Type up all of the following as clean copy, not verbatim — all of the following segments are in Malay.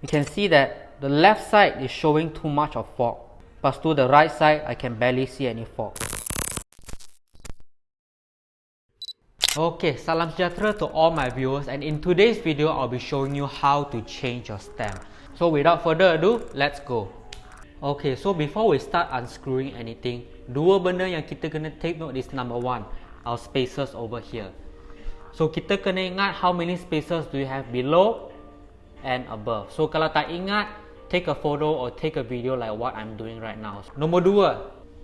you can see that the left side is showing too much of fog. But to the right side, I can barely see any fog. Okay, salam sejahtera to all my viewers, and in today's video, I'll be showing you how to change your stem. So without further ado, let's go. Okay, so before we start unscrewing anything, dua benda yang kita kena take note is number one, our spacers over here. So kita kena ingat how many spacers do you have below and above. So kalau tak ingat, take a photo or take a video like what I'm doing right now. Nombor dua,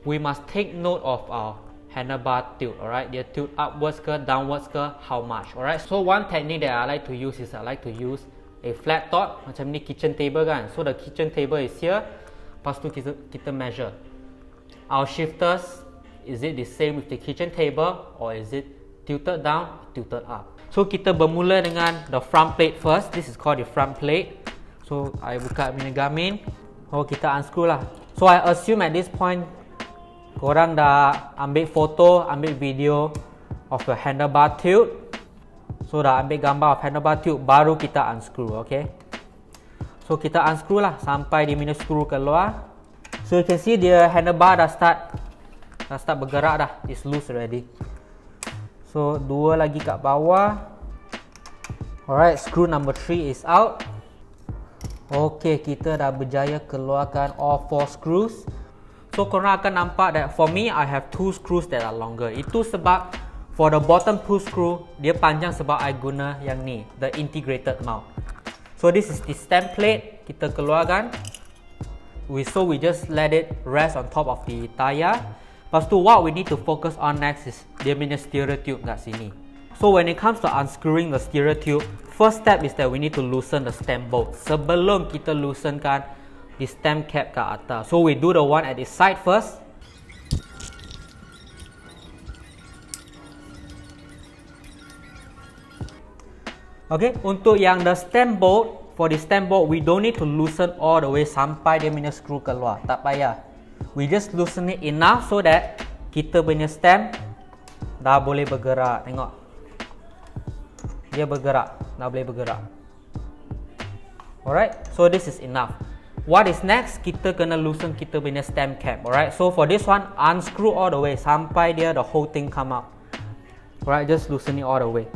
we must take note of our handlebar tilt, alright? Dia tilt upwards ke, downwards ke, how much, alright? So one technique that I like to use is I like to use a flat top, macam ni kitchen table kan. So the kitchen table is here, lepas tu kita measure. Our shifters, is it the same with the kitchen table or is it tilted down, tilted up? So kita bermula dengan the front plate first. This is called the front plate. So I buka punya gamin. Oh, kita unscrew lah. So I assume at this point korang dah ambil foto, ambil video of the handlebar tilt. So dah ambil gambar of handlebar tilt, baru kita unscrew, okay? So kita unscrew lah sampai dia punya screw keluar. So you can see the handlebar dah start bergerak dah. It's loose already. So dua lagi kat bawah. Alright, screw number 3 is out. Okay, kita dah berjaya keluarkan all 4 screws. So korang akan nampak that for me, I have 2 screws that are longer. Itu sebab for the bottom 2 screw, dia panjang sebab I guna yang ni, the integrated mount. So this is the stem plate, kita keluarkan. So we just let it rest on top of the tayar. Lepas tu what we need to focus on next is dia punya steerer tube kat sini. So when it comes to unscrewing the steerer tube, first step is that we need to loosen the stem bolt sebelum kita loosenkan the stem cap kat atas. So we do the one at the side first. Okay, untuk yang the stem bolt, for the stem bolt we don't need to loosen all the way sampai dia punya screw keluar. Tak payah. We just loosen it enough so that kita punya stem dah boleh bergerak. Tengok. Dia bergerak, dah boleh bergerak. Alright, so this is enough. What is next? Kita kena loosen kita punya stem cap. Alright, so for this one, unscrew all the way sampai dia the whole thing come out. Alright, just loosen it all the way.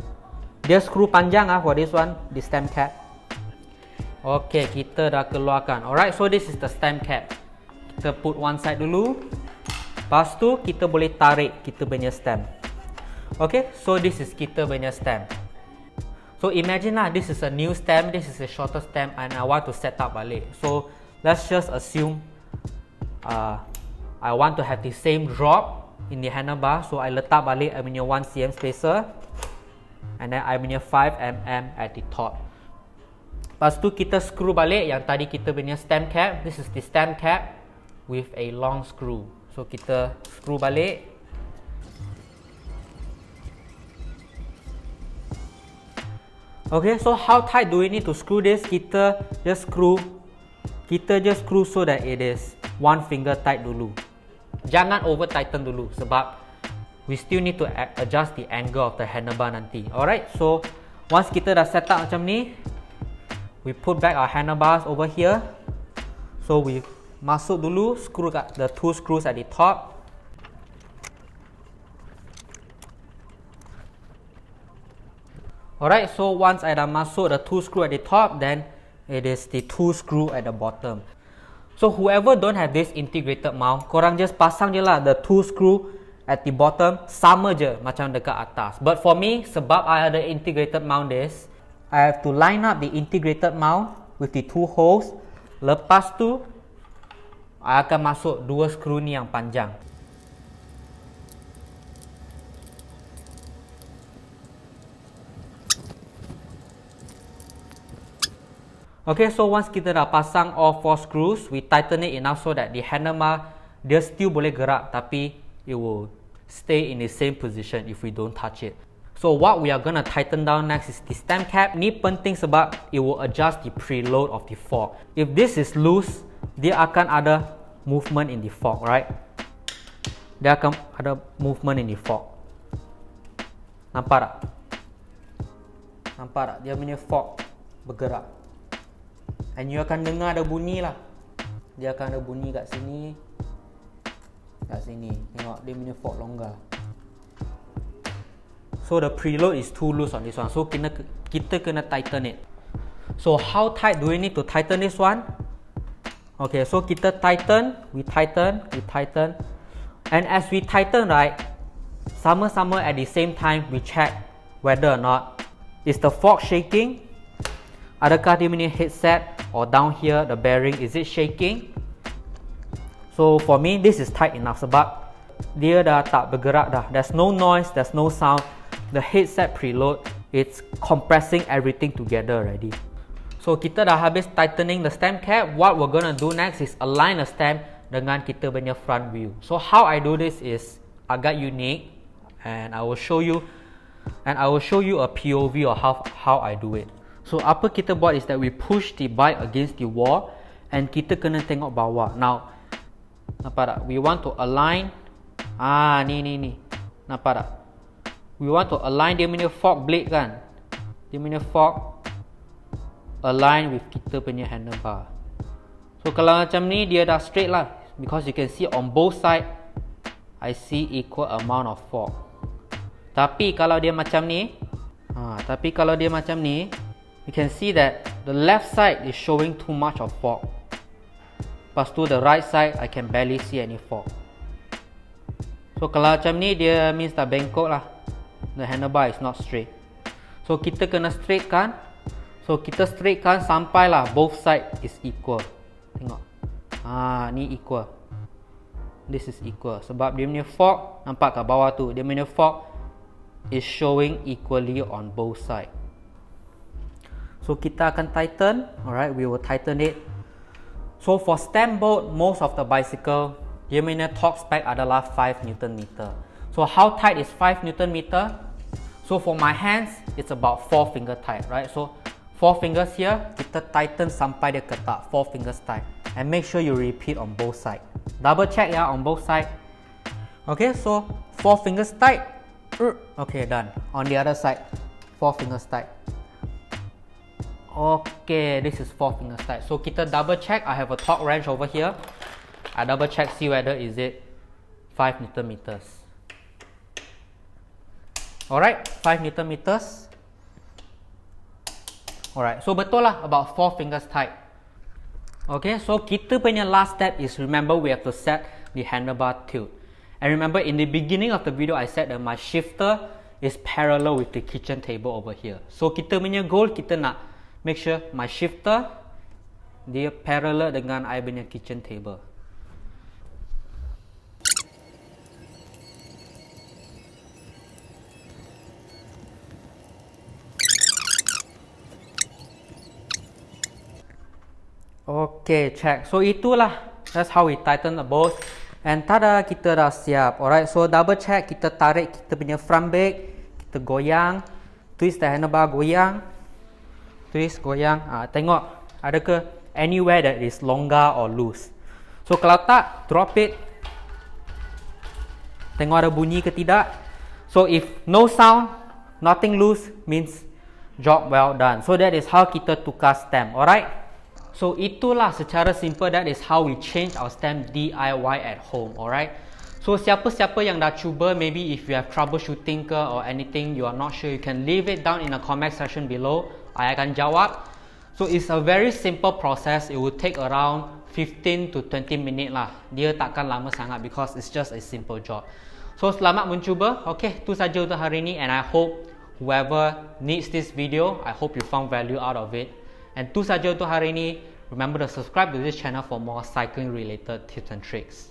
Dia screw panjang for this one, the stem cap. Okay, kita dah keluarkan. Alright, so this is the stem cap. Kita put one side dulu. Lepas tu kita boleh tarik kita punya stem. Okay, so this is kita punya stem. So imagine lah, this is a new stem, this is a shorter stem, and I want to set up balik. So let's just assume I want to have the same drop in the handlebar. So I letak balik I punya 1 cm spacer, and then I punya 5 mm at the top. Lepas tu kita screw balik yang tadi kita punya stem cap. This is the stem cap with a long screw. So kita screw balik. Okay, so how tight do we need to screw this? Kita just screw so that it is 1 finger tight dulu. Jangan over tighten dulu sebab we still need to adjust the angle of the handlebar nanti. Alright, so once kita dah set up macam ni, we put back our handlebars over here. So we masuk dulu screw kat the 2 screws at the top. Alright, so once I dah masuk the 2 screw at the top, then it is the 2 screw at the bottom. So whoever don't have this integrated mount, korang just pasang je lah the 2 screw at the bottom, sama je macam dekat atas. But for me, sebab I ada integrated mount this, I have to line up the integrated mount with the 2 holes. Lepas tu, I akan masuk 2 screw ni yang panjang. Okay, so once kita dah pasang all 4 screws, we tighten it enough so that the handlebar dia still boleh gerak, tapi it will stay in the same position if we don't touch it. So what we are gonna tighten down next is the stem cap. Ni penting sebab it will adjust the preload of the fork. If this is loose, dia akan ada movement in the fork, right? Dia akan ada movement in the fork. Nampak tak? Nampak tak? Dia punya fork bergerak. And you akan dengar ada bunyi lah. Dia akan ada bunyi kat sini. Kat sini. Tengok dia punya fork longgar. So the preload is too loose on this one. So kita kena tighten it. So how tight do we need to tighten this one? Okay, so kita tighten, we tighten. And as we tighten, right, sama-sama at the same time we check whether or not is the fork shaking. Adakah dia punya headset or down here the bearing, is it shaking? So for me this is tight enough sebab dia dah tak bergerak dah. There's no noise, there's no sound. The headset preload, it's compressing everything together already. So kita dah habis tightening the stem cap. What we're gonna do next is align the stem dengan kita punya front wheel. So how I do this is agak unique, and I will show you a POV of how I do it. So apa kita buat is that we push the bike against the wall and kita kena tengok bawah. Now, nampak tak? We want to align. Ni. Nampak tak? We want to align dia punya fork blade kan. Dia punya fork align with kita punya handlebar. So kalau macam ni dia dah straight lah. Because you can see on both side I see equal amount of fork. Tapi kalau dia macam ni, you can see that the left side is showing too much of fork. Lepas tu the right side I can barely see any fork. So kalau macam ni dia means dah bengkok lah. The handlebar is not straight. So kita kena straightkan. So kita straightkan sampailah both side is equal. Tengok. Ni equal. This is equal. Sebab dia punya fork, nampak kat bawah tu, dia punya fork is showing equally on both side. So kita akan tighten. Alright, we will tighten it. So for stem bolt, most of the bicycle, dia punya torque spec adalah 5 Nm. So how tight is 5 Nm? So for my hands, it's about 4 finger tight, right? So 4 fingers here, kita tighten sampai dia ketat, 4 fingers tight. And make sure you repeat on both sides. Double check ya on both sides. Okay, so 4 fingers tight. Okay, done. On the other side, 4 fingers tight. Okay, this is 4 fingers tight. So kita double check. I have a torque wrench over here. I double check, see whether is it 5 Nm. Alright, 5 Nm. Alright, so betul lah about 4 fingers tight. Okay, so kita punya last step is, remember, we have to set the handlebar tilt. And remember in the beginning of the video I said that my shifter is parallel with the kitchen table over here. So kita punya goal, kita nak make sure my shifter dia parallel dengan I punya kitchen table. Okay, check. So itulah, that's how we tighten the bolts. And tada, kita dah siap. Alright, so double check, kita tarik kita punya front brake, kita goyang, twist the handlebar, goyang, twist, goyang. Tengok ada ke anywhere that is longgar or loose. So kalau tak, drop it. Tengok ada bunyi ke tidak. So if no sound, nothing loose, means job well done. So that is how kita tukar stem. Alright. So itulah secara simple, that is how we change our stem DIY at home. Alright. So siapa-siapa yang dah cuba, maybe if you have troubleshooting ke or anything you are not sure, you can leave it down in the comment section below. I akan jawab. So it's a very simple process. It will take around 15 to 20 minit lah. Dia takkan lama sangat because it's just a simple job. So selamat mencuba. Okay, itu saja untuk hari ini, and I hope whoever needs this video, I hope you found value out of it. And itu saja untuk hari ini. Remember to subscribe to this channel for more cycling related tips and tricks.